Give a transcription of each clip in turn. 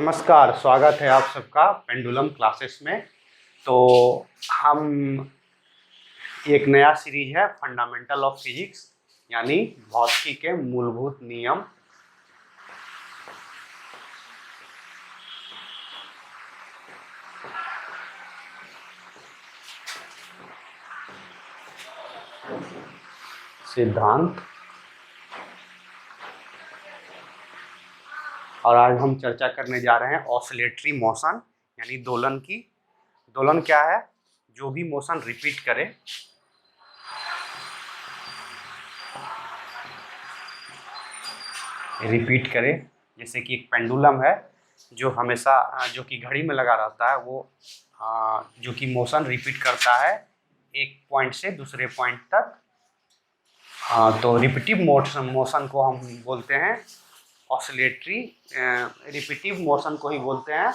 नमस्कार, स्वागत है आप सबका पेंडुलम क्लासेस में। तो हम एक नया सीरीज है फंडामेंटल ऑफ फिजिक्स, यानी भौतिकी के मूलभूत नियम। सिद्धांत। और आज हम चर्चा करने जा रहे हैं ऑसिलेटरी मोशन, यानी दोलन की। दोलन क्या है? जो भी मोशन रिपीट करे, जैसे कि एक पेंडुलम है जो हमेशा जो कि घड़ी में लगा रहता है, वो जो कि मोशन रिपीट करता है एक पॉइंट से दूसरे पॉइंट तक। तो रिपीटिव मोशन को हम बोलते हैं ऑसिलेटरी, रिपीटिव मोशन को ही बोलते हैं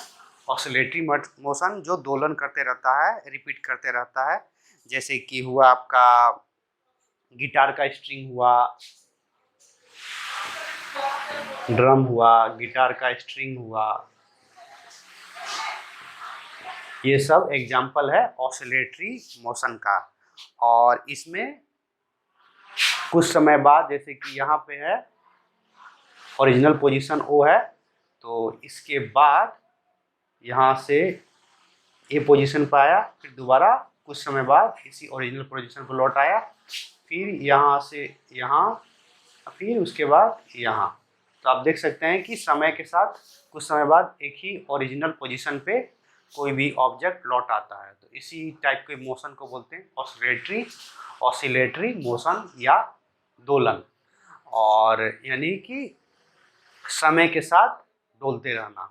ऑसिलेटरी मोशन, जो दोलन करते रहता है, रिपीट करते रहता है। जैसे कि हुआ आपका गिटार का स्ट्रिंग हुआ, ड्रम हुआ, गिटार का स्ट्रिंग हुआ, ये सब एग्जाम्पल है ऑसिलेटरी मोशन का। और इसमें कुछ समय बाद, जैसे कि यहाँ पे है ओरिजिनल पोजीशन ओ है, तो इसके बाद यहाँ से ये पोजीशन पर आया, फिर दोबारा कुछ समय बाद इसी ओरिजिनल पोजीशन पर लौट आया, फिर यहाँ से यहाँ, फिर उसके बाद यहाँ। तो आप देख सकते हैं कि समय के साथ कुछ समय बाद एक ही ओरिजिनल पोजीशन पे कोई भी ऑब्जेक्ट लौट आता है। तो इसी टाइप के मोशन को बोलते हैं ऑसिलेटरी मोशन या दोलन। और यानी कि समय के साथ डोलते रहना।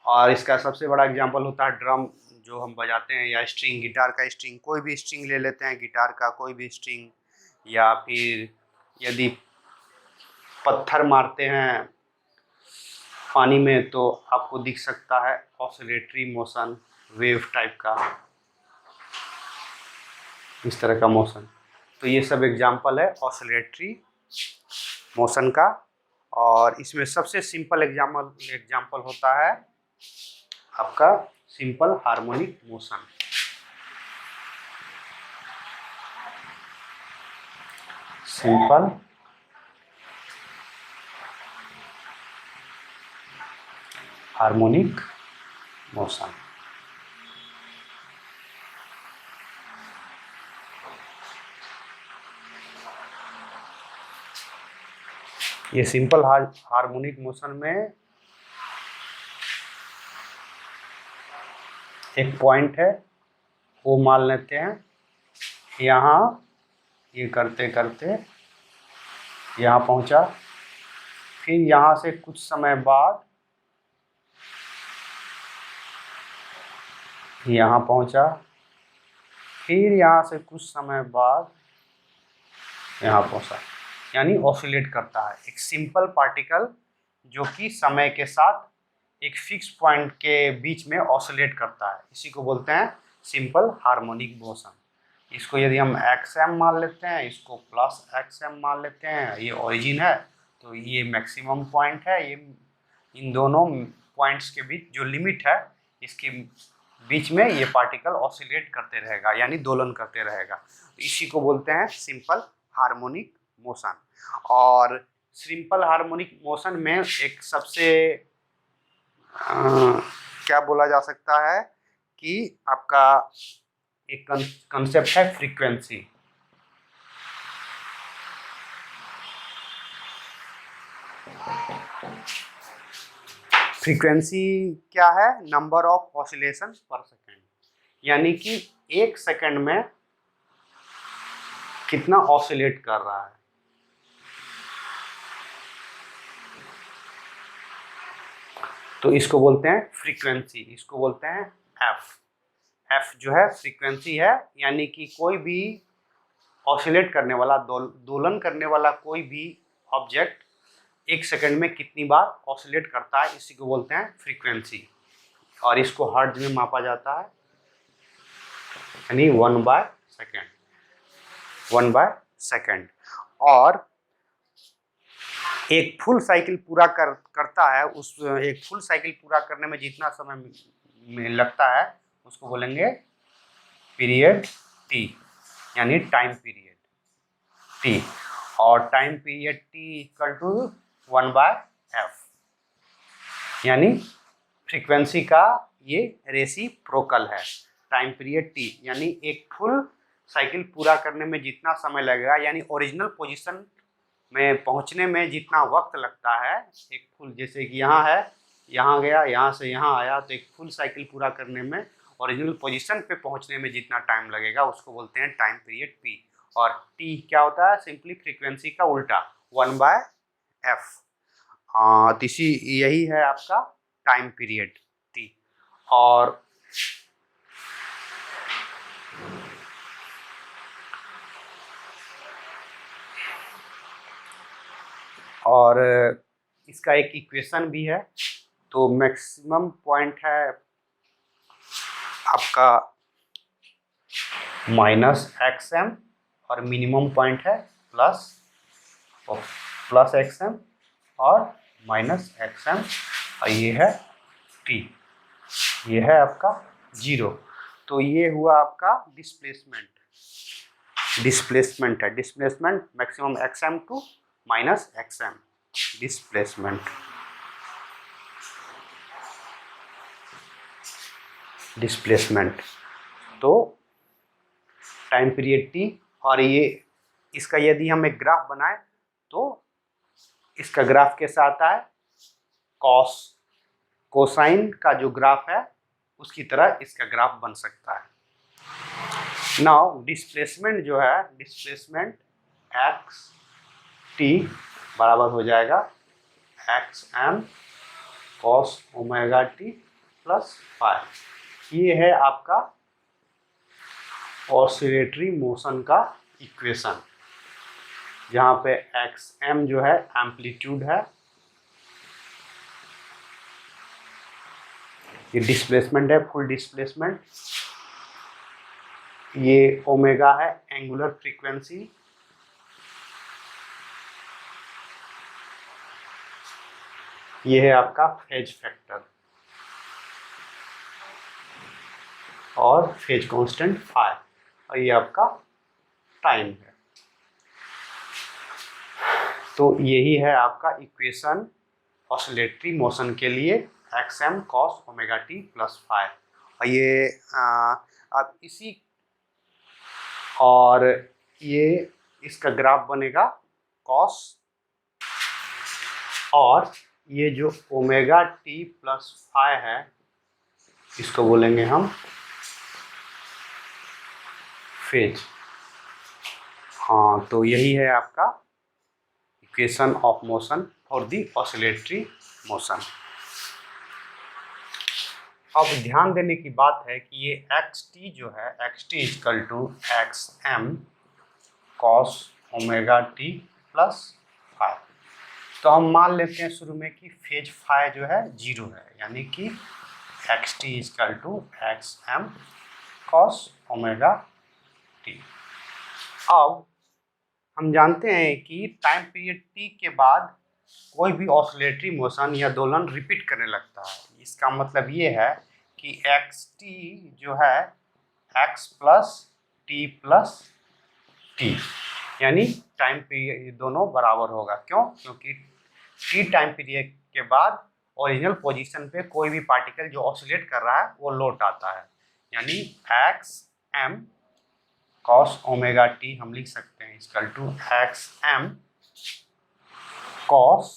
और इसका सबसे बड़ा एग्जांपल होता है ड्रम जो हम बजाते हैं, या स्ट्रिंग, गिटार का स्ट्रिंग, कोई भी स्ट्रिंग ले लेते हैं, गिटार का कोई भी स्ट्रिंग, या फिर यदि पत्थर मारते हैं पानी में तो आपको दिख सकता है ऑसिलेटरी मोशन, वेव टाइप का, इस तरह का मोशन। तो ये सब एग्जांपल है ऑसिलेटरी मोशन का। और इसमें सबसे सिंपल एग्जांपल होता है आपका simple harmonic motion. Simple harmonic motion. ये सिंपल हार्मोनिक मोशन में एक पॉइंट है, वो मान लेते हैं, यहाँ ये करते करते यहाँ पहुँचा, फिर यहाँ से कुछ समय बाद यहाँ पहुँचा, फिर यहाँ से कुछ समय बाद यहाँ पहुँचा, यानी ऑसिलेट करता है। एक सिंपल पार्टिकल जो कि समय के साथ एक फिक्स पॉइंट के बीच में ऑसिलेट करता है, इसी को बोलते हैं सिंपल हार्मोनिक मोशन। इसको यदि हम XM मान लेते हैं, इसको प्लस XM मान लेते हैं, ये ओरिजिन है, तो ये मैक्सिमम पॉइंट है। ये इन दोनों पॉइंट्स के बीच जो लिमिट है, इसके बीच में ये पार्टिकल ऑसिलेट करते रहेगा, यानी दोलन करते रहेगा। इसी को बोलते हैं सिंपल हार्मोनिक मोशन। और सिंपल हार्मोनिक मोशन में एक सबसे क्या बोला जा सकता है कि आपका एक कंसेप्ट है फ्रीक्वेंसी। फ्रीक्वेंसी क्या है? नंबर ऑफ ऑसिलेशन पर सेकेंड, यानी कि एक सेकंड में कितना ऑसिलेट कर रहा है। तो इसको बोलते हैं फ्रीक्वेंसी, इसको बोलते हैं एफ जो है फ्रीक्वेंसी है, यानी कि कोई भी ऑसिलेट करने वाला, दोलन करने वाला कोई भी ऑब्जेक्ट एक सेकंड में कितनी बार ऑसिलेट करता है, इसी को बोलते हैं फ्रीक्वेंसी। और इसको हर्ट्ज में मापा जाता है, यानी 1/सेकंड। और एक फुल साइकिल पूरा करता है, उस एक फुल साइकिल पूरा करने में जितना समय में लगता है उसको बोलेंगे पीरियड टी, यानी टाइम पीरियड टी। और time period T equal to 1/f, यानी फ्रीक्वेंसी का ये रेसिप्रोकल है। टाइम पीरियड टी यानी एक फुल साइकिल पूरा करने में जितना समय लगेगा, यानी ओरिजिनल पोजीशन में पहुंचने में जितना वक्त लगता है एक फुल, जैसे कि यहाँ है, यहाँ गया, यहाँ से यहाँ आया, तो एक फुल साइकिल पूरा करने में ओरिजिनल पोजीशन पे पहुंचने में जितना टाइम लगेगा उसको बोलते हैं टाइम पीरियड पी। और टी क्या होता है? सिंपली फ्रीक्वेंसी का उल्टा 1/f। तो इसी यही है आपका टाइम पीरियड टी। और इसका एक इक्वेशन भी है। तो मैक्सिमम पॉइंट है आपका -xm और मिनिमम पॉइंट है +xm और -xm, और ये है t, ये है आपका 0। तो ये हुआ आपका डिस्प्लेसमेंट है, displacement maximum xm to -xm displacement. तो टाइम पीरियड टी, और ये इसका यदि हम एक ग्राफ बनाए तो इसका ग्राफ कैसा आता है? कोसाइन का जो ग्राफ है उसकी तरह इसका ग्राफ बन सकता है। नाउ डिस्प्लेसमेंट जो है, डिस्प्लेसमेंट एक्स टी बराबर हो जाएगा xm cos omega T plus phi. ये है आपका ऑसिलेटरी मोशन का इक्वेशन, जहाँ पे xm जो है एम्पलीट्यूड है, ये डिस्प्लेसमेंट है, फुल डिस्प्लेसमेंट, ये ओमेगा है एंगुलर फ्रीक्वेंसी, ये है आपका फेज फैक्टर और फेज कांस्टेंट फाई, और ये आपका टाइम है। तो यही है आपका इक्वेशन ऑसिलेटरी मोशन के लिए xm cos omega T plus phi. और ये अब इसी, और ये इसका ग्राफ बनेगा cos, और ये जो ओमेगा टी प्लस फाई है इसको बोलेंगे हम फेज। हाँ, तो यही है आपका equation of motion for the oscillatory motion. अब ध्यान देने की बात है कि ये xt जो है, xt equal to xm cos omega T plus phi. तो हम मान लेते हैं शुरू में कि फेज फाई जो है 0 है, यानी कि xt equal to xm cos omega T. अब हम जानते हैं कि टाइम पीरियड t के बाद कोई भी ऑसिलेटरी मोशन या दोलन रिपीट करने लगता है। इसका मतलब ये है कि xt जो है x plus T plus T, यानी टाइम पीरियड दोनों बराबर होगा। क्यों? क्योंकि t टाइम पीरियड के बाद ओरिजिनल पोजीशन पे कोई भी पार्टिकल जो ऑसिलेट कर रहा है वो लौट आता है, यानी xm cos ओमेगा टी हम लिख सकते हैं equal to xm cos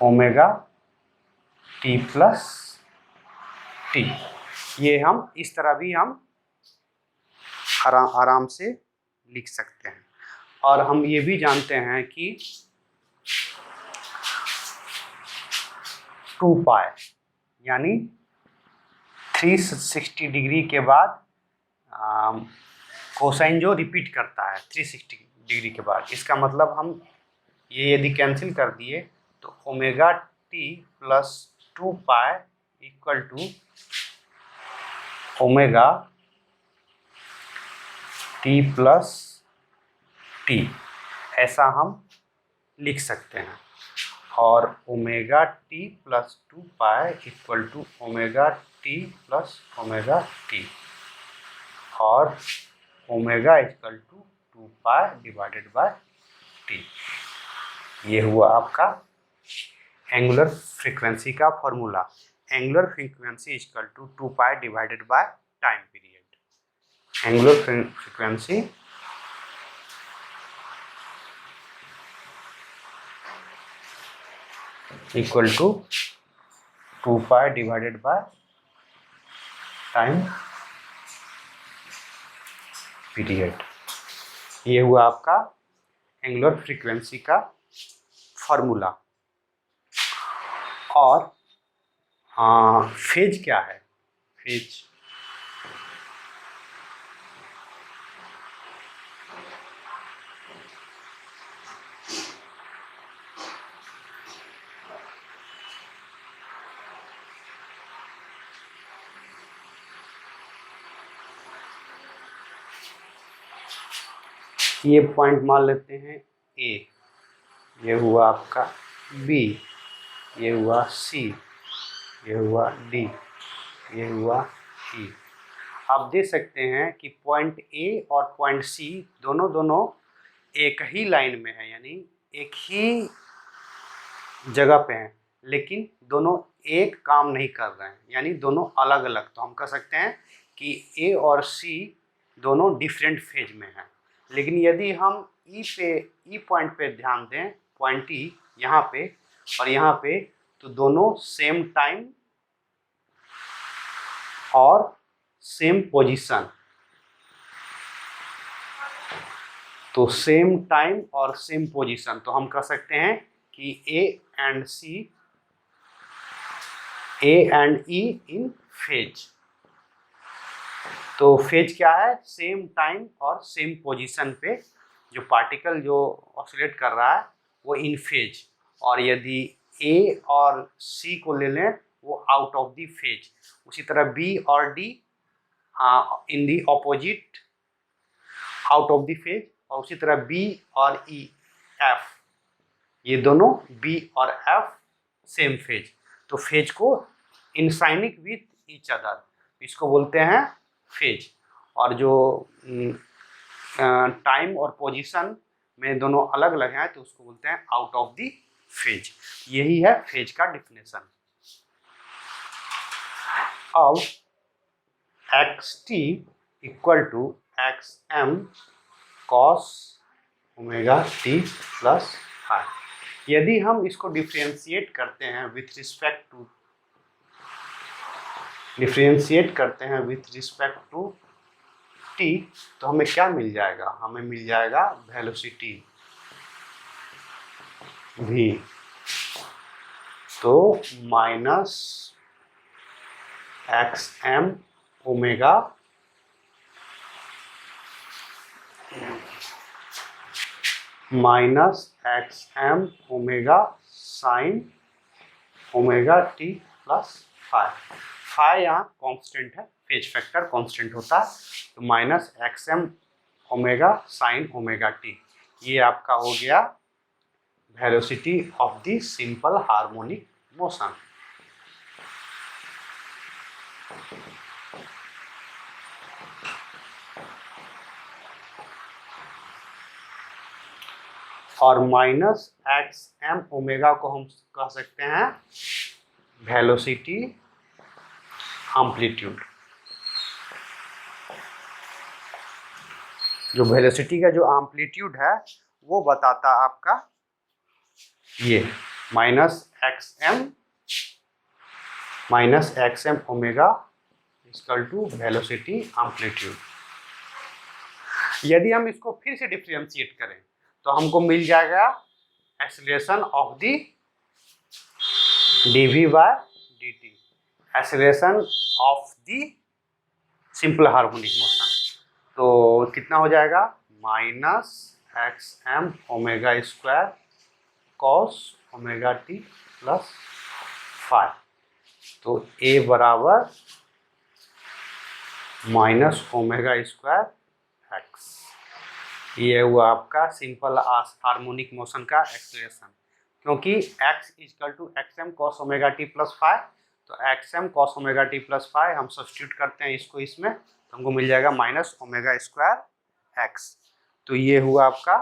omega T plus T. ये हम इस तरह भी हम आराम से लिख सकते हैं। और हम ये भी जानते हैं कि 2 पाई यानी 360 डिग्री के बाद कोसाइन जो रिपीट करता है 360 डिग्री के बाद, इसका मतलब हम ये यदि कैंसिल कर दिए तो omega T plus 2 pi equal to omega T plus T, ऐसा हम लिख सकते हैं। और omega T plus 2 pi equal to omega T plus omega T, और omega equal to 2 pi divided by T. ये हुआ आपका एंगुलर फ्रीक्वेंसी का formula. Angular frequency equal to 2 pi divided by time period. Angular frequency equal to 2 pi divided by time period. ये हुआ आपका angular frequency का formula. और phase क्या है? फेज ये पॉइंट मान लेते हैं ए, ये हुआ आपका बी, ये हुआ सी, ये हुआ डी, ये हुआ ई। आप देख सकते हैं कि पॉइंट ए और पॉइंट सी दोनों एक ही लाइन में है, यानी एक ही जगह पे हैं, लेकिन दोनों एक काम नहीं कर रहे हैं, यानी दोनों अलग अलग। तो हम कह सकते हैं कि ए और सी दोनों डिफरेंट फेज में हैं। लेकिन यदि हम ई पॉइंट पे ध्यान दें, पॉइंट ई यहाँ पे और यहाँ पे, तो दोनों सेम टाइम और सेम पोजीशन, तो सेम टाइम और सेम पोजीशन, तो हम कह सकते हैं कि A and E in phase. तो फेज क्या है? सेम टाइम और सेम पोजीशन पे जो पार्टिकल जो ऑसिलेट कर रहा है वो इन फेज। और यदि ए और सी को ले लें वो आउट ऑफ द फेज। उसी तरह बी और D in the opposite out of the phase. और उसी तरह बी और ई एफ, ये दोनों बी और एफ सेम फेज। तो फेज को इनसाइनिक विथ ईच अदर, इसको बोलते हैं फेज। और जो टाइम और पोजीशन में दोनों अलग अलग हैं तो उसको बोलते हैं आउट ऑफ द फेज। यही है फेज का डिफिनेशन। अब X T equal to X M cos omega T plus five. यदि हम इसको डिफ्रेंशिएट करते हैं विथ रिस्पेक्ट टू टी, तो हमें क्या मिल जाएगा? हमें मिल जाएगा वेलोसिटी v, तो minus X M omega minus X M omega sine omega T plus five यहाँ कांस्टेंट है, फेज फैक्टर कांस्टेंट होता है, तो minus X M omega sine omega T. ये आपका हो गया velocity of the simple harmonic motion. और माइनस एक्स एम ओमेगा को हम कह सकते हैं वेलोसिटी एम्पलीट्यूड। जो वेलोसिटी का जो एम्पलीट्यूड है वो बताता आपका ये minus X M omega equal to velocity amplitude. यदि हम इसको फिर से डिफरेंशिएट करें तो हमको मिल जाएगा acceleration of the dv by dt, acceleration of the simple harmonic motion. तो कितना हो जाएगा? Minus X M omega square cos omega T plus five. तो a बराबर माइनस ओमेगा स्क्वायर एक्स। ये हुआ आपका सिंपल हार्मोनिक मोशन का एक्सप्रेशन, क्योंकि x equal to X M cos omega T plus five, तो X M cos omega T plus five हम substitute करते हैं इसको इसमें, तो हमको मिल जाएगा माइनस ओमेगा स्क्वायर एक्स। तो ये हुआ आपका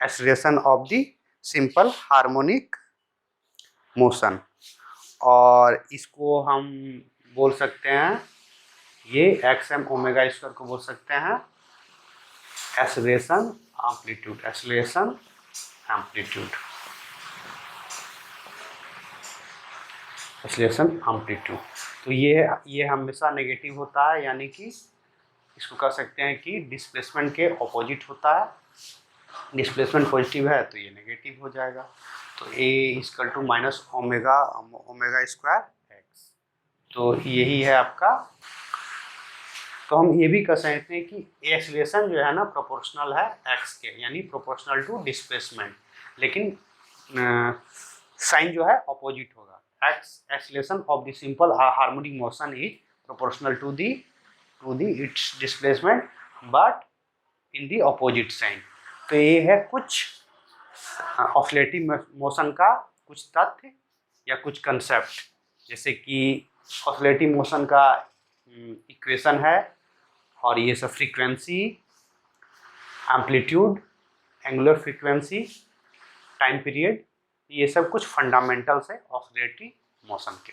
expression of the simple harmonic motion. और इसको हम बोल सकते हैं, ये एक्स एम ओमेगा स्क्वायर को बोल सकते हैं acceleration amplitude, acceleration amplitude, acceleration amplitude. तो ये हमेशा नेगेटिव होता है, यानी कि इसको कह सकते हैं कि डिस्प्लेसमेंट के ऑपोजिट होता है। डिस्प्लेसमेंट पॉजिटिव है तो ये नेगेटिव हो जाएगा। तो A equal to minus omega omega square X, तो यही है आपका। तो हम ये भी कह सकते हैं कि एक्सेलरेशन जो है ना प्रोपोर्शनल है एक्स के, यानी प्रोपोर्शनल टू डिस्प्लेसमेंट, लेकिन साइन जो है अपोजिट होगा। X acceleration of the simple harmonic motion is proportional to the its displacement but in the opposite sign. तो ये है कुछ ऑसिलेटिव मोशन का कुछ तथ्य या कुछ कंसेप्ट, जैसे कि ऑसिलेटिव मोशन का इक्वेशन है, और ये सब frequency, amplitude, angular frequency, time period, ये सब कुछ फंडामेंटल्स है ऑसिलेटरी मोशन के।